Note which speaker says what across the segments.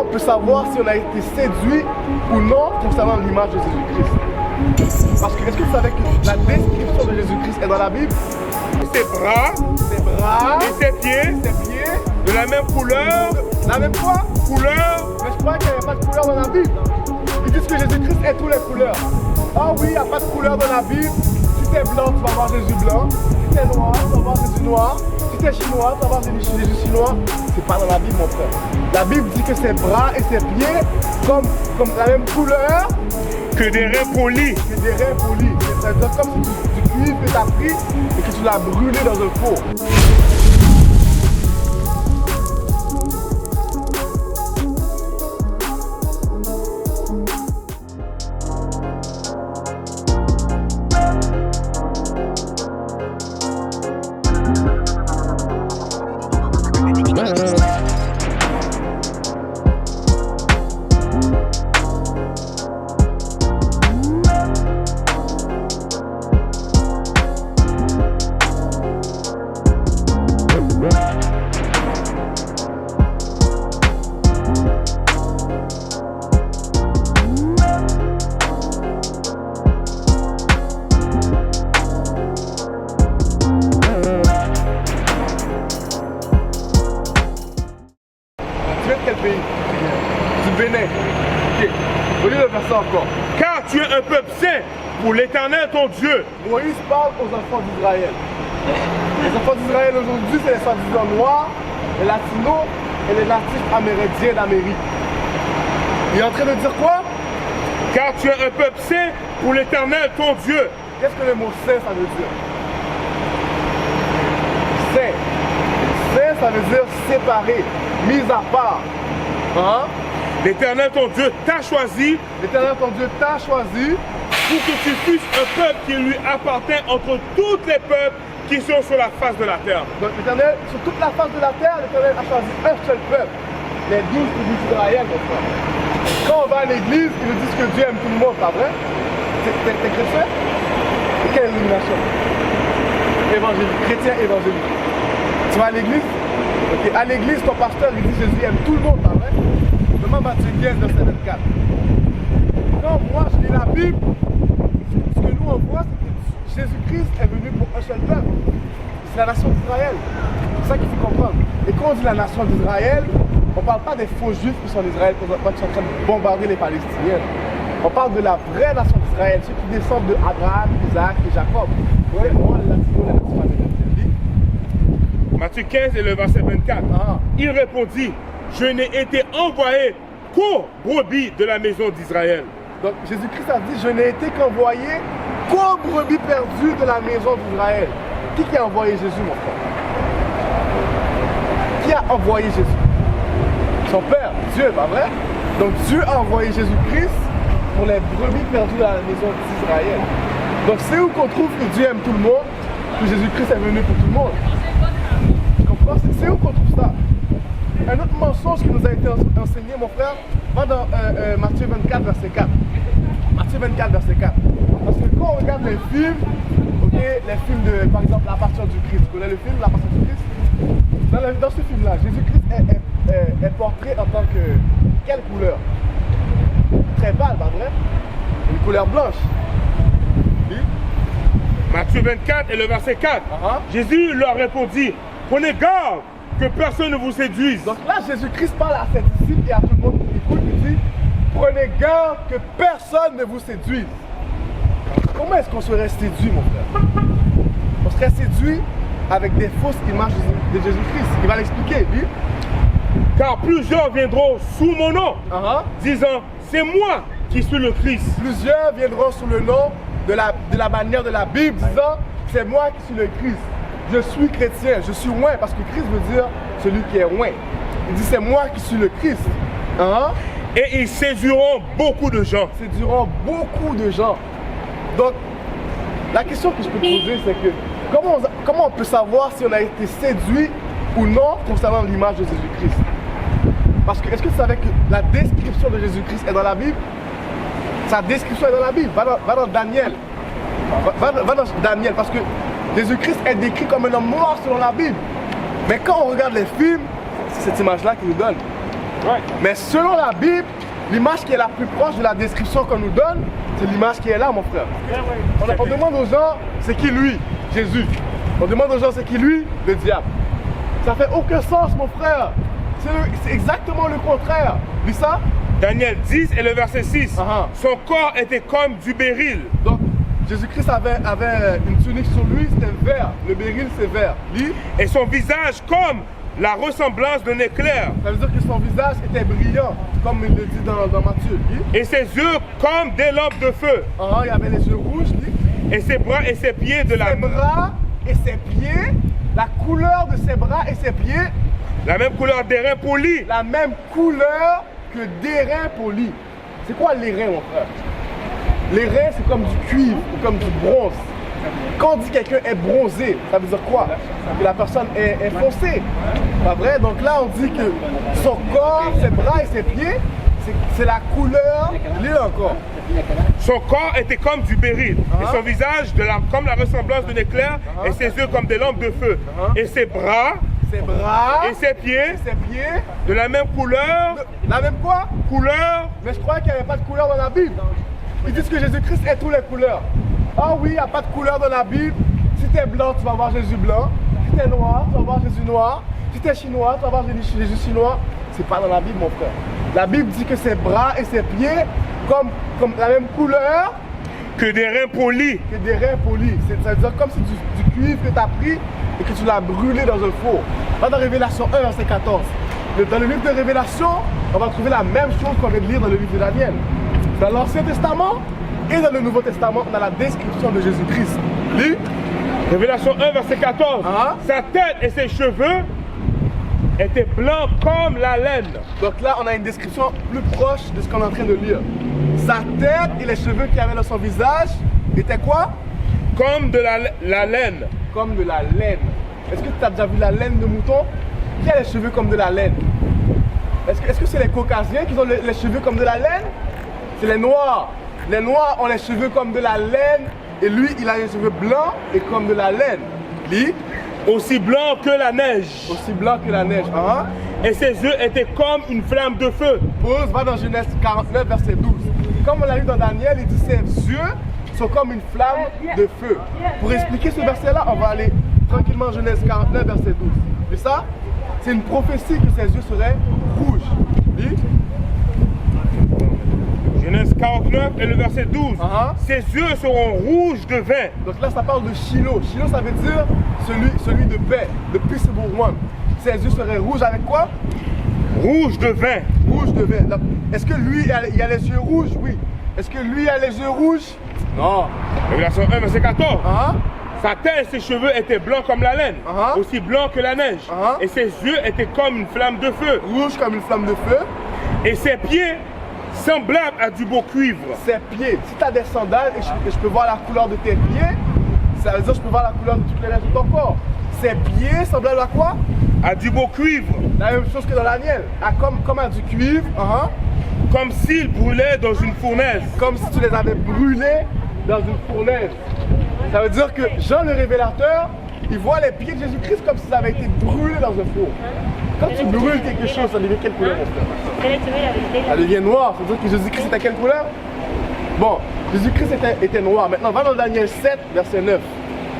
Speaker 1: comment on peut savoir si on a été séduit ou non concernant l'image de Jésus-Christ? Parce que est-ce que vous savez que la description de Jésus-Christ est dans la Bible?
Speaker 2: Ses bras et ses pieds de la même couleur.
Speaker 1: La même quoi?
Speaker 2: Couleur.
Speaker 1: Mais je crois qu'il n'y a pas de couleur dans la Bible. Ils disent que Jésus-Christ est toutes les couleurs. Ah oui, il n'y a pas de couleur dans la Bible. Si tu es blanc, tu vas voir Jésus blanc. Si tu es noir, tu vas voir Jésus noir. Si tu es chinois, tu vas voir Jésus chinois. C'est pas dans la Bible, mon frère. La Bible dit que ses bras et ses pieds, comme la même couleur
Speaker 2: que des reins polis.
Speaker 1: Que des reins polis. C'est comme si du cuivre que tu as pris et que tu l'as brûlé dans un four. Quel pays? Du Bénin. Ok. Relis le verset encore.
Speaker 2: Car tu es un peuple saint pour l'Éternel ton Dieu.
Speaker 1: Moïse parle aux enfants d'Israël. Les enfants d'Israël aujourd'hui, c'est les soi-disant noirs, les latinos et les natifs amérindiens d'Amérique. Il est en train de dire quoi?
Speaker 2: Car tu es un peuple saint pour l'Éternel ton Dieu.
Speaker 1: Qu'est-ce que le mot saint, ça veut dire? Saint. Saint, ça veut dire séparé, mis à part. Hein?
Speaker 2: L'Éternel ton Dieu t'a choisi.
Speaker 1: L'Éternel ton Dieu t'a choisi
Speaker 2: pour que tu fusses un peuple qui lui appartient entre tous les peuples qui sont sur la face de la terre.
Speaker 1: Donc l'Éternel, sur toute la face de la terre, l'Éternel a choisi un seul peuple, les 12 tribus d'Israël, mon frère. Quand on va à l'église, ils nous disent que Dieu aime tout le monde, pas vrai? T'es chrétien? Et quelle illumination? Évangélique, chrétien évangélique. Tu vas à l'église? Ok, à l'église, ton pasteur, il dit Jésus aime tout le monde, pas vrai? Demande Matthieu 15, verset 24. Quand moi je lis la Bible, ce que nous on voit, c'est que Jésus-Christ est venu pour un seul peuple. C'est la nation d'Israël. C'est ça qu'il faut comprendre. Et quand on dit la nation d'Israël, on ne parle pas des faux juifs qui sont en Israël, qui sont en train de bombarder les Palestiniens. On parle de la vraie nation d'Israël, ceux qui descendent de Abraham, Isaac et Jacob. Ouais, moi, les latinos, les natifs américains.
Speaker 2: Matthieu 15 et le verset 24. Il répondit, je n'ai été envoyé qu'aux brebis de la maison d'Israël.
Speaker 1: Donc Jésus-Christ a dit, je n'ai été qu'envoyé qu'aux brebis perdues de la maison d'Israël. Qui a envoyé Jésus, mon frère? Qui a envoyé Jésus? Son Père, Dieu, pas vrai? Donc Dieu a envoyé Jésus-Christ pour les brebis perdues de la maison d'Israël. Donc c'est où qu'on trouve que Dieu aime tout le monde, que Jésus-Christ est venu pour tout le monde. Tu comprends? C'est où qu'on trouve ça? Un autre mensonge qui nous a été enseigné, mon frère, va dans Matthieu 24, verset 4. Matthieu 24, verset 4. Parce que quand on regarde les films, okay, les films de, par exemple, La Passion du Christ, vous connaissez le film La Passion du Christ? Dans ce film-là, Jésus-Christ est portrait en tant que... Quelle couleur? Très pâle, pas vrai? Une couleur blanche. Oui?
Speaker 2: Matthieu 24 et le verset 4. Jésus leur répondit, prenez garde que personne ne vous séduise.
Speaker 1: Donc là, Jésus-Christ parle à ses disciples et à tout le monde qui écoute, il dit, prenez garde que personne ne vous séduise. Comment est-ce qu'on serait séduit, mon frère? On serait séduit avec des fausses images de Jésus-Christ. Il va l'expliquer, lui.
Speaker 2: Car plusieurs viendront sous mon nom, disant, c'est moi qui suis le Christ.
Speaker 1: Plusieurs viendront sous le nom de la manière de la Bible, disant, c'est moi qui suis le Christ. Je suis chrétien, je suis oint, parce que Christ veut dire celui qui est oint. Il dit, c'est moi qui suis le Christ.
Speaker 2: Et ils séduiront beaucoup de gens.
Speaker 1: Séduiront beaucoup de gens. Donc, la question que je peux te poser, c'est que comment on peut savoir si on a été séduit ou non concernant l'image de Jésus-Christ? Parce que, est-ce que tu savais que la description de Jésus-Christ est dans la Bible? Sa description est dans la Bible. Va dans Daniel. Va dans Daniel, parce que Jésus-Christ est décrit comme un homme noir selon la Bible. Mais quand on regarde les films, c'est cette image-là qu'il nous donne. Mais selon la Bible, l'image qui est la plus proche de la description qu'on nous donne, c'est l'image qui est là, mon frère. On demande aux gens, c'est qui lui? Jésus. On demande aux gens, c'est qui lui? Le diable. Ça fait aucun sens, mon frère. C'est exactement le contraire. Lis ça?
Speaker 2: Daniel 10 et le verset 6. Son corps était comme du béryl.
Speaker 1: Donc, Jésus-Christ avait une tunique sur lui, c'était vert. Le béryl, c'est vert. Lis.
Speaker 2: Et son visage comme la ressemblance d'un éclair.
Speaker 1: Ça veut dire que son visage était brillant, comme il le dit dans Matthieu. Lis.
Speaker 2: Et ses yeux comme des lampes de feu.
Speaker 1: Il avait les yeux rouges. Lis.
Speaker 2: Et ses bras et ses pieds de la...
Speaker 1: Ses bras et ses pieds, la couleur de ses bras et ses pieds.
Speaker 2: La même couleur d'airain poli.
Speaker 1: La même couleur que d'airain poli. C'est quoi l'airain, mon frère? L'airain, c'est comme du cuivre ou comme du bronze. Quand on dit quelqu'un est bronzé, ça veut dire quoi? Que la personne est foncée. Pas vrai? Donc là, on dit que son corps, ses bras et ses pieds, c'est la couleur. Lis encore.
Speaker 2: Son corps était comme du béryl, et son visage comme la ressemblance d'un éclair, et ses yeux comme des lampes de feu, et ses bras et ses pieds de la même couleur.
Speaker 1: La même quoi?
Speaker 2: Couleur.
Speaker 1: Mais je croyais qu'il n'y avait pas de couleur dans la Bible. Ils disent que Jésus-Christ est toutes les couleurs. Ah oui, il n'y a pas de couleur dans la Bible. Si tu es blanc, tu vas voir Jésus blanc. Si tu es noir, tu vas voir Jésus noir. Si tu es chinois, tu vas voir Jésus chinois. C'est pas dans la Bible, mon frère. La Bible dit que ses bras et ses pieds comme la même couleur
Speaker 2: que des reins polis.
Speaker 1: Que des reins polis. Ça veut dire comme si du cuivre que tu as pris et que tu l'as brûlé dans un four. Là, dans Révélation 1, verset 14. Dans le livre de Révélation, on va trouver la même chose qu'on vient de lire dans le livre de Daniel. Dans l'Ancien Testament et dans le Nouveau Testament, on a la description de Jésus-Christ. Lis.
Speaker 2: Révélation 1, verset 14. Sa tête et ses cheveux étaient blancs comme la laine.
Speaker 1: Donc là, on a une description plus proche de ce qu'on est en train de lire. Sa tête et les cheveux qu'il avait dans son visage étaient quoi?
Speaker 2: Comme de la laine.
Speaker 1: Comme de la laine. Est-ce que tu as déjà vu la laine de mouton? Qui a les cheveux comme de la laine? Est-ce que c'est les Caucasiens qui ont les cheveux comme de la laine? C'est les Noirs. Les Noirs ont les cheveux comme de la laine et lui, il a les cheveux blancs et comme de la laine. Lis.
Speaker 2: Aussi blanc que la neige.
Speaker 1: Aussi blanc que la neige.
Speaker 2: Et ses yeux étaient comme une flamme de feu.
Speaker 1: Pause, va dans Genèse 49, verset 12. Comme on l'a lu dans Daniel, il dit ses yeux sont comme une flamme de feu. Pour expliquer ce verset-là, on va aller tranquillement en Genèse 49, verset 12. Et ça, c'est une prophétie que ses yeux seraient rouges. Lis.
Speaker 2: Genèse 49 et le verset 12. Ses yeux seront rouges de vin.
Speaker 1: Donc là, ça parle de Shiloh. Shiloh, ça veut dire celui de paix, de peaceable one. Ses yeux seraient rouges avec quoi?
Speaker 2: Rouge de vin.
Speaker 1: Rouge de vin. Est-ce que lui, il a les yeux rouges? Oui. Est-ce que lui a les yeux rouges? Non.
Speaker 2: Révélation 1, verset 14. Sa tête et ses cheveux étaient blancs comme la laine, aussi blancs que la neige. Et ses yeux étaient comme une flamme de feu.
Speaker 1: Rouge comme une flamme de feu.
Speaker 2: Et ses pieds semblables à du beau cuivre.
Speaker 1: Ses pieds. Si tu as des sandales et je peux voir la couleur de tes pieds, ça veut dire que je peux voir la couleur de toutes les restes de ton corps. Ses pieds semblables à quoi?
Speaker 2: À du beau cuivre.
Speaker 1: La même chose que dans Daniel. Comme à du cuivre.
Speaker 2: Comme s'ils brûlaient dans une fournaise.
Speaker 1: Comme si tu les avais brûlés dans une fournaise. Ça veut dire que Jean le révélateur, il voit les pieds de Jésus-Christ comme s'ils avaient été brûlés dans un four. Quand tu brûles quelque chose, ça devient quelle couleur, mon frère? Ça devient noir. Ça veut dire que Jésus-Christ était quelle couleur? Bon, Jésus-Christ était noir. Maintenant, va dans Daniel 7, verset 9.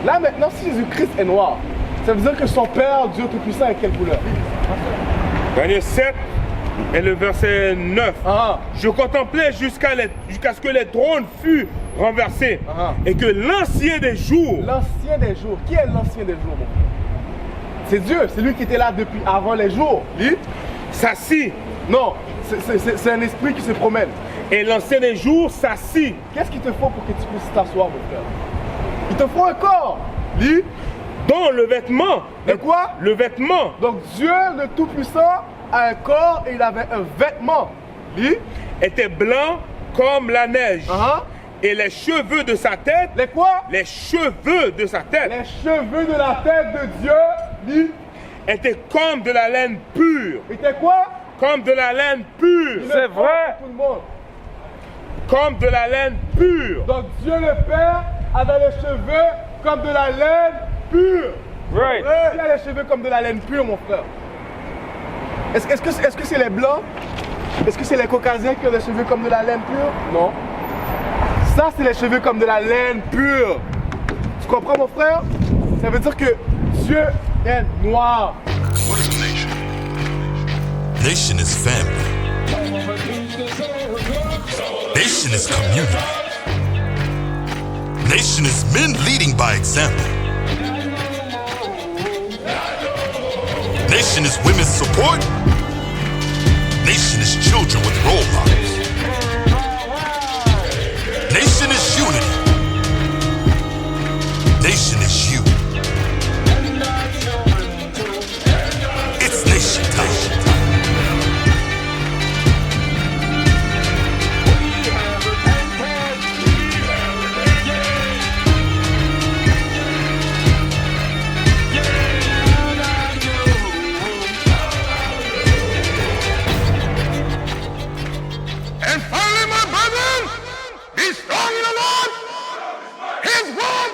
Speaker 1: Là, maintenant, si Jésus-Christ est noir, ça veut dire que son Père, Dieu Tout-Puissant, est quelle couleur?
Speaker 2: Daniel 7 et le verset 9. Je contemplais jusqu'à ce que les trônes fussent renversés et que l'ancien des jours.
Speaker 1: L'ancien des jours. Qui est l'ancien des jours, mon frère? C'est Dieu, c'est lui qui était là depuis avant les jours.
Speaker 2: S'assit.
Speaker 1: Non, c'est un esprit qui se promène.
Speaker 2: Et l'ancien des jours s'assit.
Speaker 1: Qu'est-ce qu'il te faut pour que tu puisses t'asseoir, mon frère? Il te faut un corps. Lis.
Speaker 2: Dont le vêtement.
Speaker 1: De quoi?
Speaker 2: Le vêtement.
Speaker 1: Donc Dieu, le Tout-Puissant, a un corps et il avait un vêtement. Lis.
Speaker 2: Était blanc comme la neige. Et les cheveux de sa tête.
Speaker 1: Les quoi?
Speaker 2: Les cheveux de sa tête.
Speaker 1: Les cheveux de la tête de Dieu, lis.
Speaker 2: Étaient comme de la laine pure.
Speaker 1: Étaient quoi?
Speaker 2: Comme de la laine pure.
Speaker 1: C'est vrai. Tout le monde.
Speaker 2: Comme de la laine pure.
Speaker 1: Donc Dieu le Père avait les cheveux comme de la laine pure.
Speaker 2: Right.
Speaker 1: Il a les cheveux comme de la laine pure, mon frère. Est-ce que c'est les blancs? Est-ce que c'est les caucasiens qui ont des cheveux comme de la laine pure? Non. Ça, c'est les cheveux comme de la laine pure. Tu comprends, mon frère? Ça veut dire que Dieu est noir.
Speaker 3: What is a nation? Nation is family. Nation is community. Nation is men leading by example. Nation is women's support. Nation is children with role models. Nation is unity. Nation is you. It's nation time.
Speaker 4: And finally, my brethren, be strong in the Lord, His word